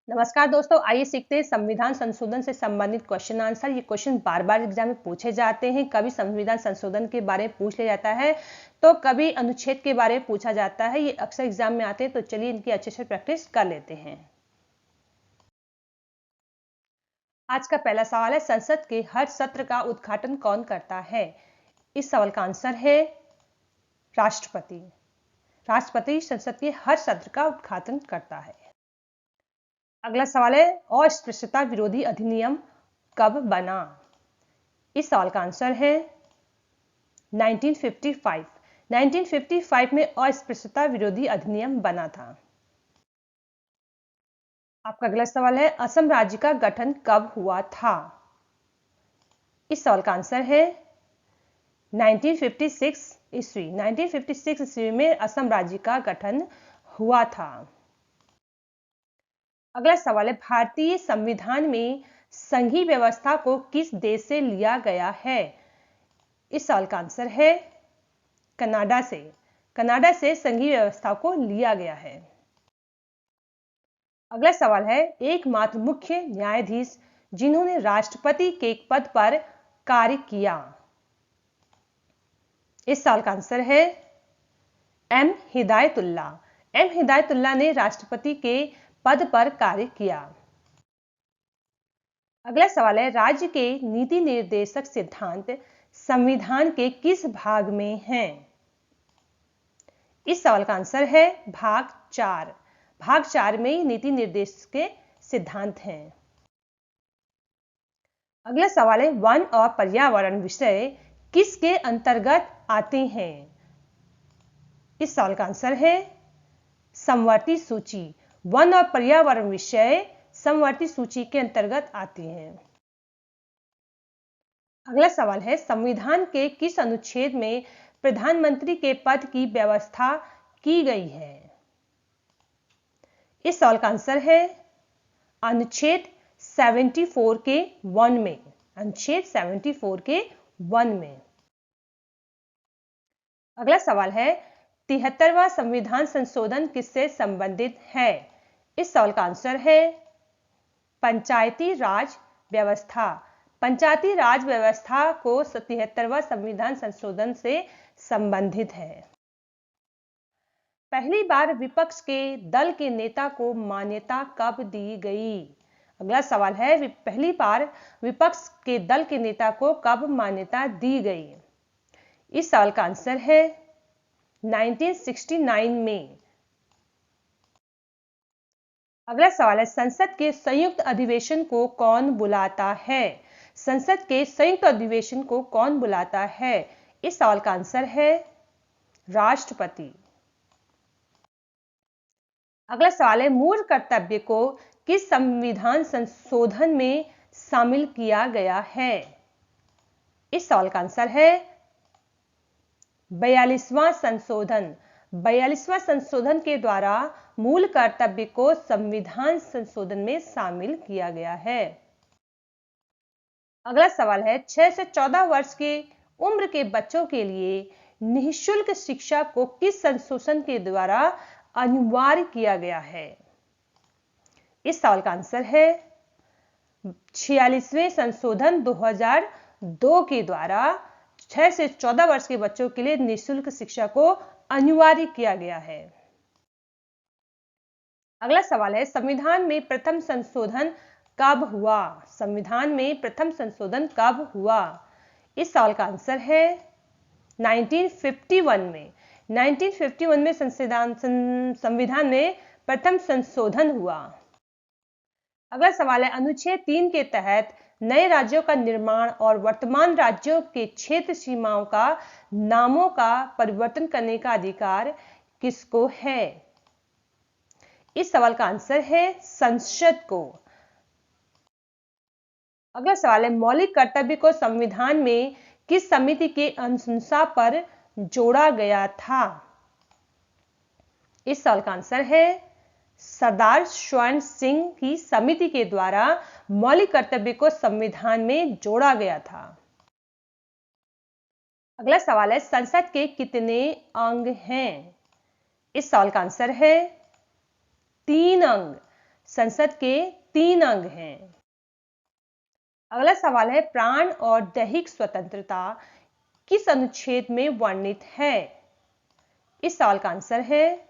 नमस्कार दोस्तों, आइए सीखते हैं संविधान संशोधन से संबंधित क्वेश्चन आंसर। ये क्वेश्चन बार बार एग्जाम में पूछे जाते हैं। कभी संविधान संशोधन के बारे में पूछ लिया जाता है तो कभी अनुच्छेद के बारे में पूछा जाता है। ये अक्सर एग्जाम में आते हैं, तो चलिए इनकी अच्छे से प्रैक्टिस कर लेते हैं। आज का पहला सवाल है, संसद के हर सत्र का उद्घाटन कौन करता है? इस सवाल का आंसर है राष्ट्रपति। राष्ट्रपति संसद के हर सत्र का उद्घाटन करता है। अगला सवाल है, अस्पृश्यता विरोधी अधिनियम कब बना? इस सवाल का आंसर है 1955। 1955 में अस्पृश्यता विरोधी अधिनियम बना था। आपका अगला सवाल है, असम राज्य का गठन कब हुआ था? इस सवाल का आंसर है 1956 ईस्वी। 1956 ईस्वी में असम राज्य का गठन हुआ था। अगला सवाल है, भारतीय संविधान में संघीय व्यवस्था को किस देश से लिया गया है? इस सवाल का आंसर है कनाडा से। कनाडा से संघीय व्यवस्था को लिया गया है। अगला सवाल है, एकमात्र मुख्य न्यायाधीश जिन्होंने राष्ट्रपति के पद पर कार्य किया। इस सवाल का आंसर है एम हिदायतुल्ला। एम हिदायतुल्ला ने राष्ट्रपति के पद पर कार्य किया। अगला सवाल है, राज्य के नीति निर्देशक सिद्धांत संविधान के किस भाग में हैं? इस सवाल का आंसर है भाग 4। भाग 4 में नीति निर्देश के सिद्धांत हैं। अगला सवाल है, वन और पर्यावरण विषय किसके अंतर्गत आते हैं? इस सवाल का आंसर है समवर्ती सूची। वन और पर्यावरण विषय समवर्ती सूची के अंतर्गत आती हैं। अगला सवाल है, संविधान के किस अनुच्छेद में प्रधानमंत्री के पद की व्यवस्था की गई है? इस सवाल का आंसर है अनुच्छेद 74 के 1 में। अनुच्छेद 74 के 1 में। अगला सवाल है, 73वां संविधान संशोधन किससे संबंधित है? इस सवाल का आंसर है पंचायती राज व्यवस्था। पंचायती राज व्यवस्था को 73वां संविधान संशोधन से संबंधित है। पहली बार विपक्ष के दल के नेता को मान्यता कब दी गई? अगला सवाल है, पहली बार विपक्ष के दल के नेता को कब मान्यता दी गई? इस सवाल का आंसर है 1969 में। अगला सवाल है, संसद के संयुक्त अधिवेशन को कौन बुलाता है? संसद के संयुक्त अधिवेशन को कौन बुलाता है? इस सवाल का आंसर है राष्ट्रपति। अगला सवाल है, मूल कर्तव्य को किस संविधान संशोधन में शामिल किया गया है? इस सवाल का आंसर है 42वां संशोधन। 42वां संशोधन के द्वारा मूल कर्तव्य को संविधान संशोधन में शामिल किया गया है। अगला सवाल है, 6 से 14 वर्ष के उम्र के बच्चों के लिए निःशुल्क शिक्षा को किस संशोधन के द्वारा अनिवार्य किया गया है? इस सवाल का आंसर है 46वें संशोधन 2002 के द्वारा 6 से 14 वर्ष के बच्चों के लिए निःशुल्क शिक्षा को अनिवार्य किया गया है। अगला सवाल है, संविधान में प्रथम संशोधन कब हुआ? संविधान में प्रथम संशोधन कब हुआ? इस सवाल का आंसर है 1951 में। 1951 में संविधान में प्रथम संशोधन हुआ। अगला सवाल है, अनुच्छेद 3 के तहत नए राज्यों का निर्माण और वर्तमान राज्यों के क्षेत्र सीमाओं का नामों का परिवर्तन करने का अधिकार किसको है? इस सवाल का आंसर है संसद को। अगला सवाल है, मौलिक कर्तव्य को संविधान में किस समिति के अनुशंसा पर जोड़ा गया था? इस सवाल का आंसर है सरदार स्वर्ण सिंह की समिति के द्वारा मौलिक कर्तव्य को संविधान में जोड़ा गया था। अगला सवाल है, संसद के कितने अंग हैं? इस सवाल का आंसर है 3 अंग। संसद के 3 अंग हैं। अगला सवाल है, प्राण और दैहिक स्वतंत्रता किस अनुच्छेद में वर्णित है? इस सवाल का आंसर है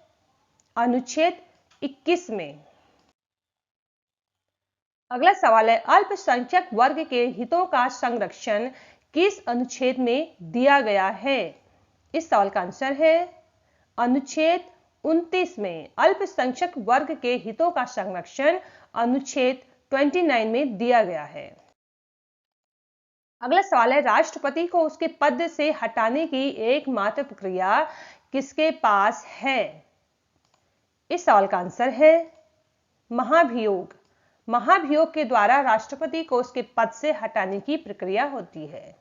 अनुच्छेद 21 में। अगला सवाल है, अल्पसंख्यक वर्ग के हितों का संरक्षण किस अनुच्छेद में दिया गया है? इस सवाल का आंसर है अनुच्छेद 29 में। अल्पसंख्यक वर्ग के हितों का संरक्षण अनुच्छेद 29 में दिया गया है। अगला सवाल है, राष्ट्रपति को उसके पद से हटाने की एकमात्र प्रक्रिया किसके पास है? इस सवाल का आंसर है महाभियोग। महाभियोग के द्वारा राष्ट्रपति को उसके पद से हटाने की प्रक्रिया होती है।